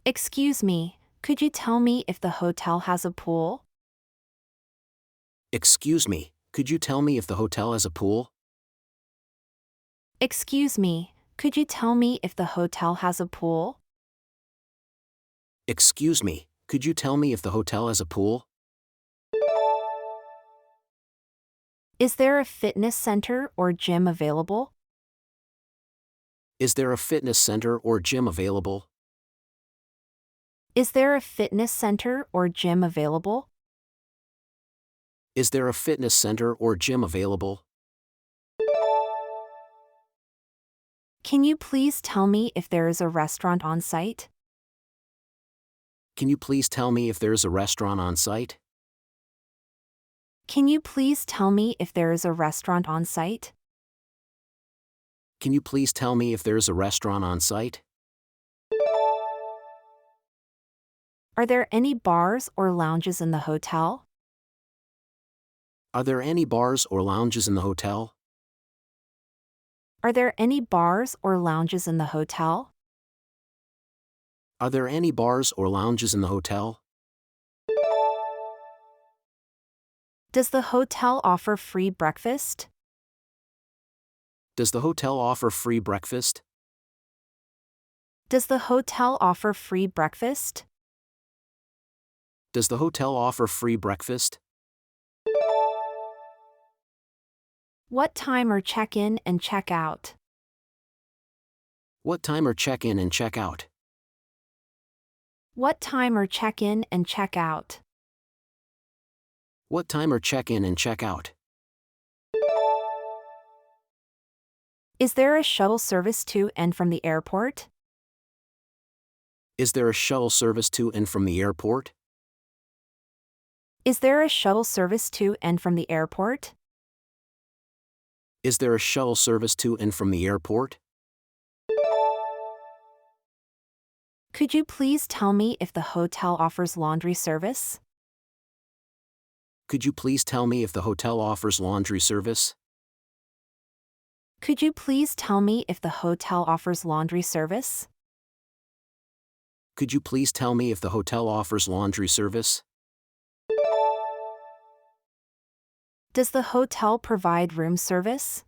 Excuse me, could you tell me if the hotel has a pool? Excuse me, could you tell me if the hotel has a pool? Excuse me, could you tell me if the hotel has a pool? Excuse me, could you tell me if the hotel has a pool? Is there a fitness center or gym available? Is there a fitness center or gym available? Is there a fitness center or gym available? Is there a fitness center or gym available? Can you please tell me if there is a restaurant on site? Can you please tell me if there is a restaurant on site? Can you please tell me if there is a restaurant on site? Can you please tell me if there is a restaurant on site? Are there any bars or lounges in the hotel? Are there any bars or lounges in the hotel? Are there any bars or lounges in the hotel? Are there any bars or lounges in the hotel? Does the hotel offer free breakfast? Does the hotel offer free breakfast? Does the hotel offer free breakfast? Does the hotel offer free breakfast? What time are check-in and check-out? What time are check-in and check-out? What time are check-in and check-out? What time are check-in and check-out? Is there a shuttle service to and from the airport? Is there a shuttle service to and from the airport? Is there a shuttle service to and from the airport? Is there a shuttle service to and from the airport? Could you please tell me if the hotel offers laundry service? Could you please tell me if the hotel offers laundry service? Could you please tell me if the hotel offers laundry service? Could you please tell me if the hotel offers laundry service? Does the hotel provide room service?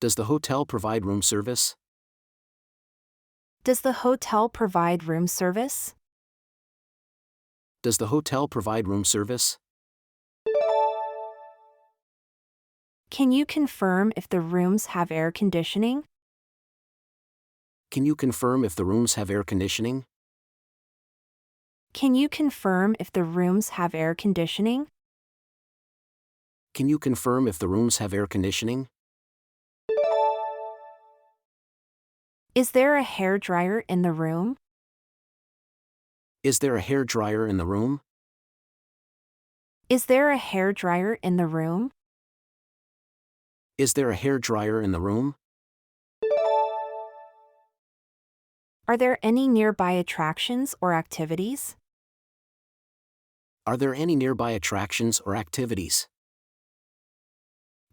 Does the hotel provide room service? Does the hotel provide room service? Does the hotel provide room service? Can you confirm if the rooms have air conditioning? Can you confirm if the rooms have air conditioning? Can you confirm if the rooms have air conditioning? Can you confirm if the rooms have air conditioning? Is there a hairdryer in the room? Is there a hairdryer in the room? Is there a hairdryer in the room? Is there a hairdryer in the room? Are there any nearby attractions or activities? Are there any nearby attractions or activities?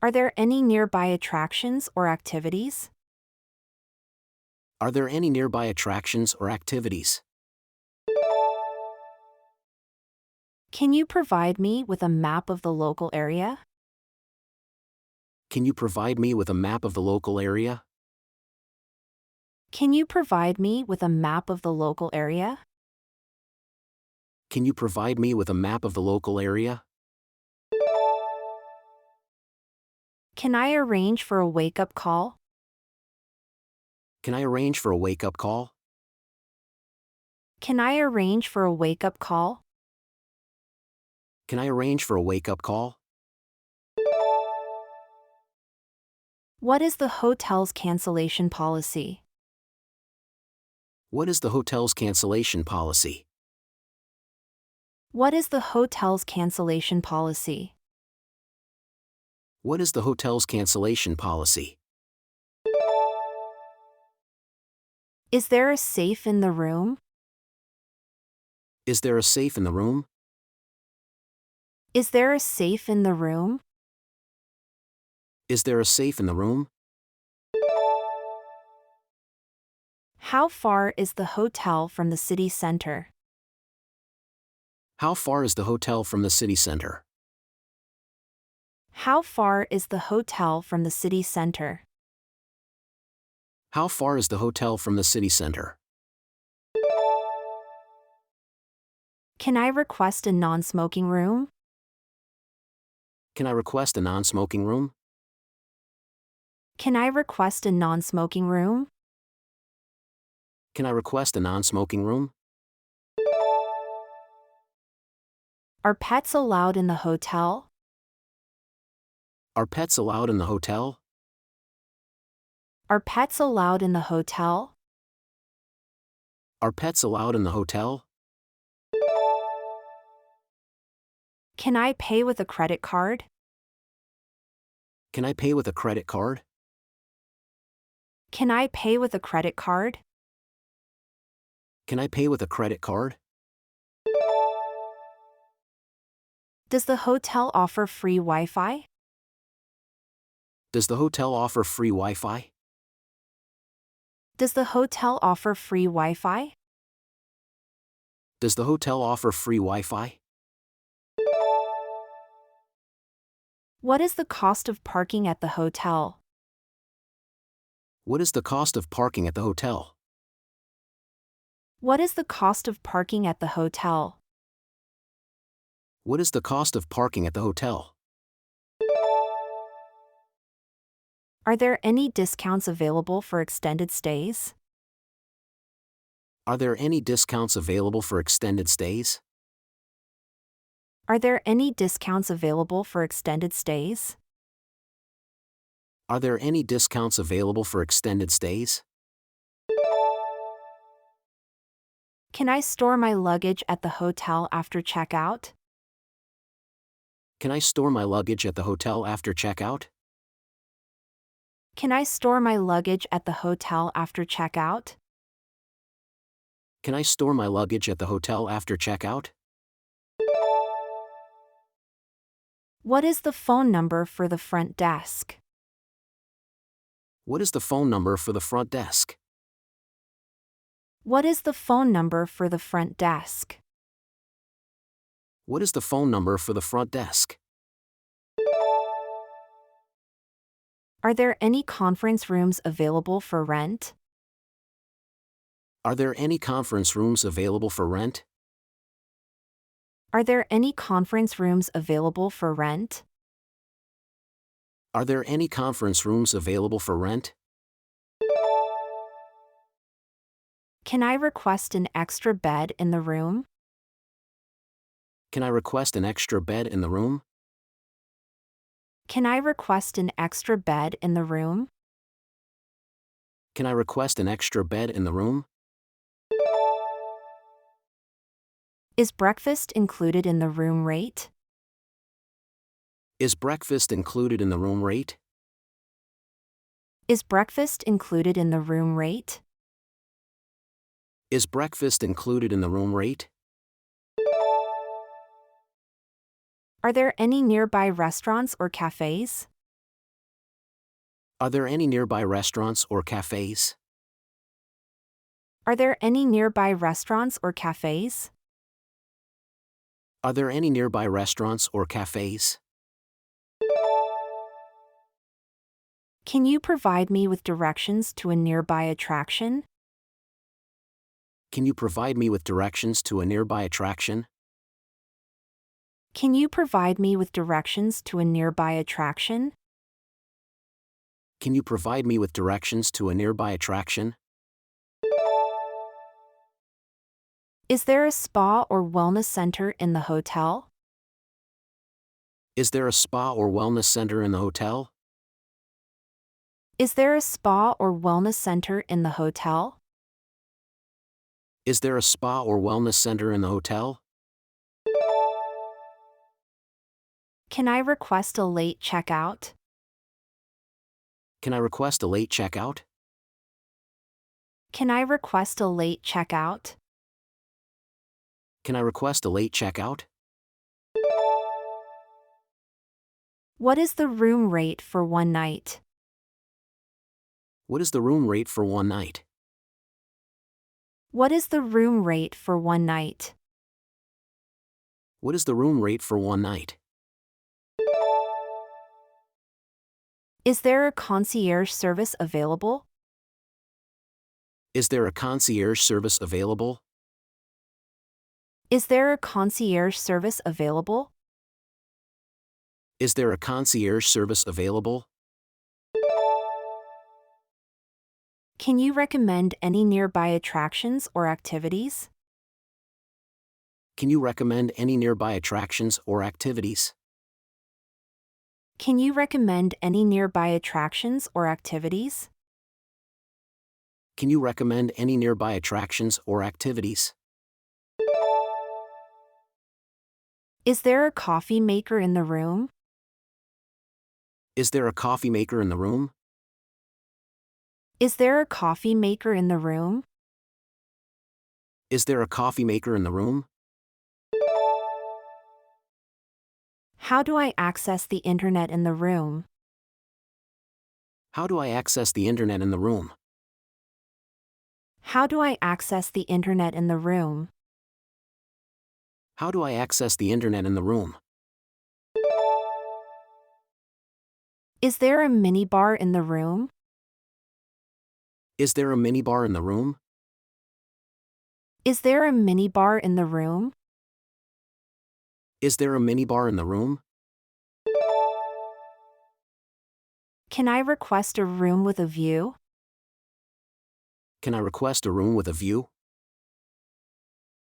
Are there any nearby attractions or activities? Are there any nearby attractions or activities? Can you provide me with a map of the local area? Can you provide me with a map of the local area? Can you provide me with a map of the local area? Can you provide me with a map of the local area? Can I arrange for a wake-up call? Can I arrange for a wake-up call? Can I arrange for a wake-up call? Can I arrange for a wake-up call? What is the hotel's cancellation policy? What is the hotel's cancellation policy? What is the hotel's cancellation policy? What is the hotel's cancellation policy? Is there a safe in the room? Is there a safe in the room? Is there a safe in the room? Is there a safe in the room? How far is the hotel from the city center? How far is the hotel from the city center? How far is the hotel from the city center? How far is the hotel from the city center? Can I request a non-smoking room? Can I request a non-smoking room? Can I request a non-smoking room? Can I request a non-smoking room? Are pets allowed in the hotel? Are pets allowed in the hotel? Are pets allowed in the hotel? Are pets allowed in the hotel? Can I pay with a credit card? Can I pay with a credit card? Can I pay with a credit card? Can I pay with a credit card? Does the hotel offer free Wi-Fi? Does the hotel offer free Wi-Fi? Does the hotel offer free Wi-Fi? Does the hotel offer free Wi-Fi? What is the cost of parking at the hotel? What is the cost of parking at the hotel? What is the cost of parking at the hotel? What is the cost of parking at the hotel? Are there any discounts available for extended stays? Are there any discounts available for extended stays? Are there any discounts available for extended stays? Are there any discounts available for extended stays? Can I store my luggage at the hotel after checkout? Can I store my luggage at the hotel after checkout? Can I store my luggage at the hotel after checkout? Can I store my luggage at the hotel after checkout? What is the phone number for the front desk? What is the phone number for the front desk? What is the phone number for the front desk? What is the phone number for the front desk? Are there any conference rooms available for rent? Are there any conference rooms available for rent? Are there any conference rooms available for rent? Are there any conference rooms available for rent? Can I request an extra bed in the room? Can I request an extra bed in the room? Can I request an extra bed in the room? Can I request an extra bed in the room? Is breakfast included in the room rate? Is breakfast included in the room rate? Is breakfast included in the room rate? Is breakfast included in the room rate? Are there any nearby restaurants or cafes? Are there any nearby restaurants or cafes? Are there any nearby restaurants or cafes? Are there any nearby restaurants or cafes? Can you provide me with directions to a nearby attraction? Can you provide me with directions to a nearby attraction? Can you provide me with directions to a nearby attraction? Can you provide me with directions to a nearby attraction? Is there a spa or wellness center in the hotel? Is there a spa or wellness center in the hotel? Is there a spa or wellness center in the hotel? Is there a spa or wellness center in the hotel? Can I request a late checkout? Can I request a late checkout? Can I request a late checkout? Can I request a late checkout? What is the room rate for one night? What is the room rate for one night? What is the room rate for one night? What is the room rate for one night? Is there a concierge service available? Is there a concierge service available? Is there a concierge service available? Is there a concierge service available? Can you recommend any nearby attractions or activities? Can you recommend any nearby attractions or activities? Can you recommend any nearby attractions or activities? Can you recommend any nearby attractions or activities? Is there a coffee maker in the room? Is there a coffee maker in the room? Is there a coffee maker in the room? Is there a coffee maker in the room? How do I access the internet in the room? How do I access the internet in the room? How do I access the internet in the room? How do I access the internet in the room? Is there a minibar in the room? Is there a minibar in the room? Is there a minibar in the room? Is there a minibar in the room? Can I request a room with a view? Can I request a room with a view?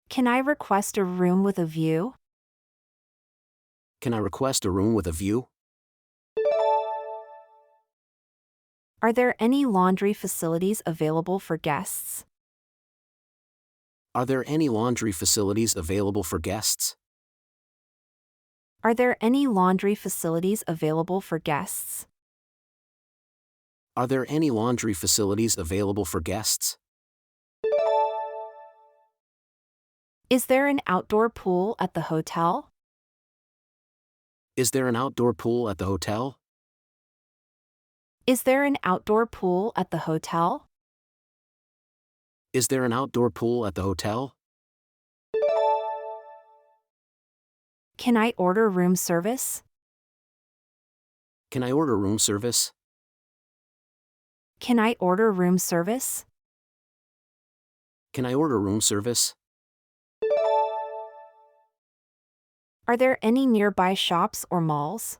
Can I request a room with a view? Can I request a room with a view? Are there any laundry facilities available for guests? Are there any laundry facilities available for guests? Are there any laundry facilities available for guests? Are there any laundry facilities available for guests? Is there an outdoor pool at the hotel? Is there an outdoor pool at the hotel? Is there an outdoor pool at the hotel? Is there an outdoor pool at the hotel? Can I order room service? Can I order room service? Can I order room service? Can I order room service? Are there any nearby shops or malls?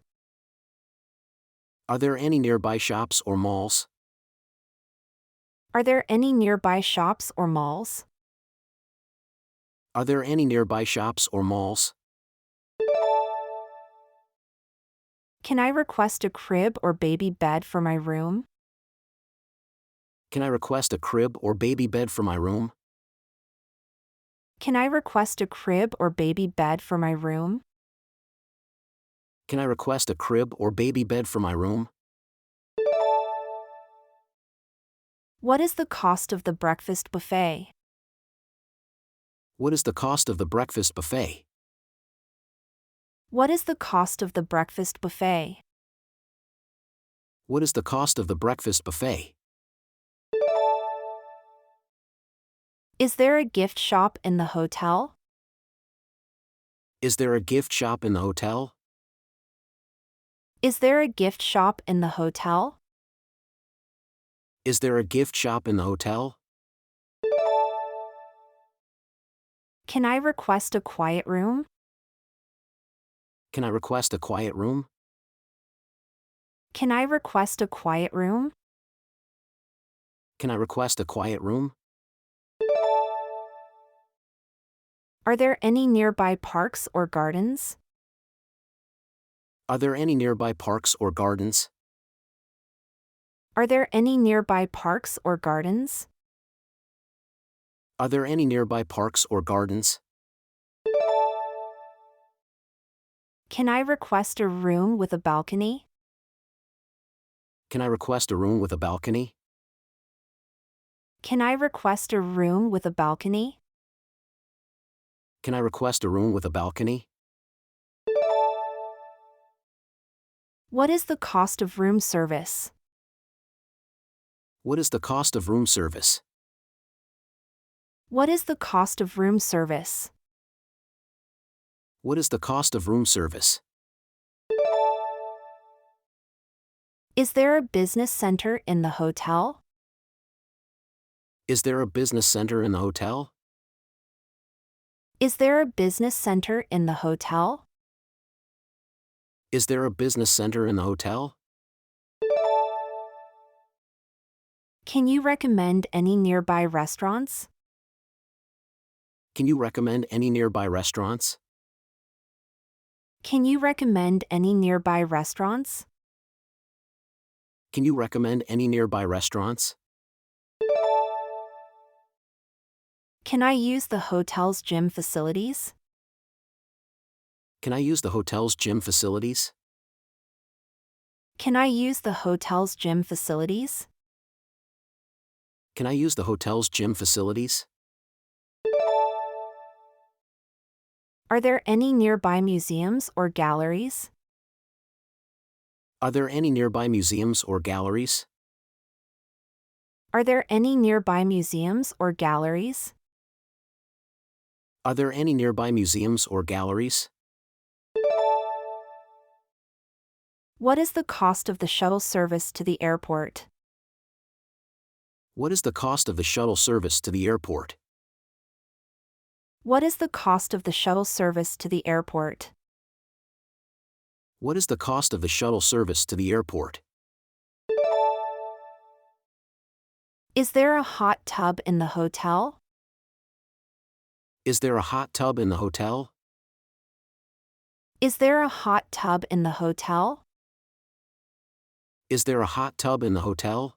Are there any nearby shops or malls? Are there any nearby shops or malls? Are there any nearby shops or malls? Can I request a crib or baby bed for my room? Can I request a crib or baby bed for my room? Can I request a crib or baby bed for my room? Can I request a crib or baby bed for my room? What is the cost of the breakfast buffet? What is the cost of the breakfast buffet? What is the cost of the breakfast buffet? What is the cost of the breakfast buffet? Is there a gift shop in the hotel? Is there a gift shop in the hotel? Is there a gift shop in the hotel? Is there a gift shop in the hotel? Can I request a quiet room? Can I request a quiet room? Can I request a quiet room? Can I request a quiet room? Are there any nearby parks or gardens? Are there any nearby parks or gardens? Are there any nearby parks or gardens? Are there any nearby parks or gardens? Can I request a room with a balcony? Can I request a room with a balcony? Can I request a room with a balcony? Can I request a room with a balcony? What is the cost of room service? What is the cost of room service? What is the cost of room service? What is the cost of room service? Is there a business center in the hotel? Is there a business center in the hotel? Is there a business center in the hotel? Is there a business center in the hotel? Can you recommend any nearby restaurants? Can you recommend any nearby restaurants? Can you recommend any nearby restaurants? Can you recommend any nearby restaurants? Can I use the hotel's gym facilities? Can I use the hotel's gym facilities? Can I use the hotel's gym facilities? Can I use the hotel's gym facilities? Are there any nearby museums or galleries? Are there any nearby museums or galleries? Are there any nearby museums or galleries? Are there any nearby museums or galleries? What is the cost of the shuttle service to the airport? What is the cost of the shuttle service to the airport? What is the cost of the shuttle service to the airport? What is the cost of the shuttle service to the airport? Is there a hot tub in the hotel? Is there a hot tub in the hotel? Is there a hot tub in the hotel? Is there a hot tub in the hotel?